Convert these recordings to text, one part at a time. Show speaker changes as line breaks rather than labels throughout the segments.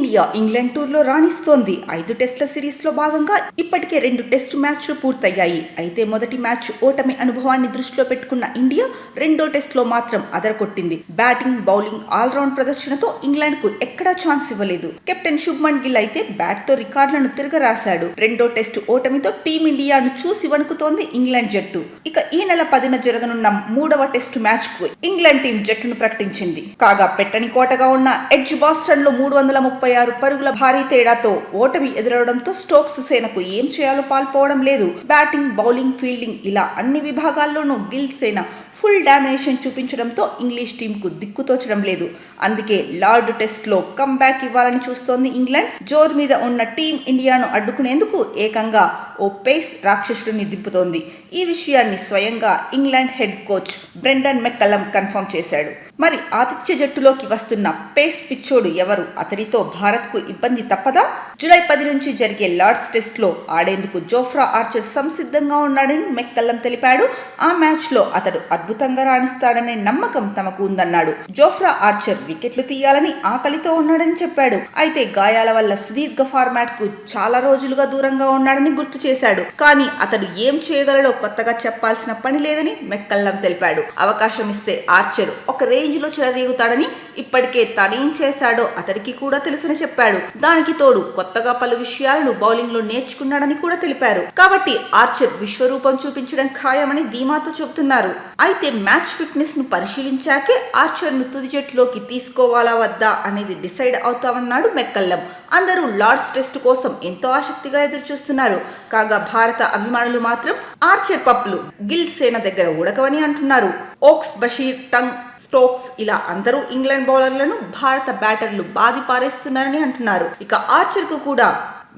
Team India England టూర్లో రాణిస్తోంది. 5 టెస్టుల సిరీస్లో భాగంగా ఇప్పటికే 2 టెస్టు మ్యాచ్లు పూర్తయ్యాయి. అయితే మొదటి మ్యాచ్ ఓటమి అనుభవాన్ని దృష్టిలో పెట్టుకున్న ఇండియా రెండో టెస్టులో మాత్రం అదరకొట్టింది. బ్యాటింగ్, బౌలింగ్ ఆల్రౌండ్ ప్రదర్శనతో ఇంగ్లాండ్కు ఎక్కడా ఛాన్స్ ఇవ్వలేదు. కెప్టెన్ శుభ్మన్ గిల్ అయితే బ్యాట్తో రికార్డులను తిరగరాశాడు. రెండో టెస్టు ఓటమితో టీమిండియాను చూసి వణుకుతోంది ఇంగ్లాండ్ జట్టు. ఇక ఈ నెల 10న జరగనున్న 3వ టెస్టు మ్యాచ్కు ఇంగ్లాండ్ టీం జట్టును ప్రకటించింది. కాగా పెట్టని కోటగా ఉన్న ఎడ్జ్ బాస్టన్లో 336 పరుగుల భారీ తేడాతో ఓటమి ఎదురవడంతో స్టోక్స్ సేనకు ఏం చేయాలో పాల్పోవడం లేదు. బ్యాటింగ్, బౌలింగ్, ఫీల్డింగ్ ఇలా అన్ని విభాగాల్లోనూ గిల్ సేన ఫుల్ డామినేషన్ చూపించడంతో ఇంగ్లీష్ టీంకు దిక్కుతోచడం లేదు. అందుకే లార్డ్ టెస్ట్లో కమ్బ్యాక్ ఇవ్వాలని చూస్తోంది ఇంగ్లాండ్. జోరు మీద ఉన్న టీం ఇండియాను అడ్డుకునేందుకు ఏకంగా ఓ పేస్ రాక్షసుడిని దింపుతోంది. ఈ విషయాన్ని స్వయంగా England head coach Brendon McCullum confirm చేశాడు. మరి ఆతిథ్య జట్టులోకి వస్తున్న పేస్ పిచ్చోడు ఎవరు? అతడితో భారత్కు ఇబ్బంది తప్పదా? జూలై 10 నుంచి జరిగే లార్డ్స్ టెస్ట్లో ఆడేందుకు జోఫ్రా ఆర్చర్ సంసిద్ధంగా ఉన్నాడని మెక్కల్లమ్ తెలిపాడు. ఆ మ్యాచ్లో అతడు అద్భుతంగా రాణిస్తాడనే నమ్మకం తమకు ఉందన్నాడు. జోఫ్రా ఆర్చర్ వికెట్లు తీయాలని ఆకలితో ఉన్నాడని చెప్పాడు. అయితే గాయాల వల్ల సుదీర్ఘ ఫార్మాట్ కు చాలా రోజులుగా దూరంగా ఉన్నాడని గుర్తు చేశాడు. కానీ అతడు ఏం చేయగలడో కొత్తగా చెప్పాల్సిన పని లేదని మెక్కల్లమ్ తెలిపాడు. అవకాశం ఇస్తే ఆర్చర్ ఒక రేంజ్ లో చెలరేగుతాడని, ఇప్పటికే తనేం చేశాడో అతడికి కూడా తెలుసని చెప్పాడు. దానికి తోడు కొత్తగా పలు విషయాలను బౌలింగ్ లో నేర్చుకున్నాడని కూడా తెలిపారు. కాబట్టి ఆర్చర్ విశ్వరూపం చూపించడం ఖాయమని ధీమాతో చెబుతున్నారు. అయితే మ్యాచ్ ఫిట్నెస్ ను పరిశీలించాకే ఆర్చర్ ను తుది జట్టులోకి తీసుకోవాలా వద్దా అనేది డిసైడ్ అవుతామన్నాడు మెక్కల్లమ్. అందరూ లార్డ్స్ టెస్ట్ కోసం ఎంతో ఆసక్తిగా ఎదురు చూస్తున్నారు. కాగా భారత అభిమానులు మాత్రం ఆర్చర్ పప్పులు గిల్ సేన దగ్గర ఉడకవని అంటున్నారు. ఓక్స్, బషీర్, టంగ్, స్టోక్స్ ఇలా అందరూ ఇంగ్లాండ్ బౌలర్లను భారత బ్యాటర్లు బాది పారేస్తున్నారని అంటున్నారు. ఇక ఆర్చర్ కు కూడా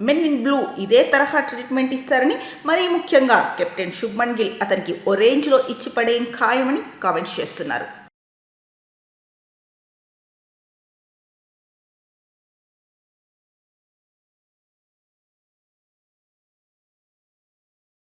మెన్ ఇన్ బ్లూ ఇదే తరహా ట్రీట్మెంట్ ఇస్తారని, మరీ ముఖ్యంగా కెప్టెన్ శుభ్మన్ గిల్ అతనికి ఓ రేంజ్ లో ఇచ్చి పడేం ఖాయమని కామెంట్స్ చేస్తున్నారు.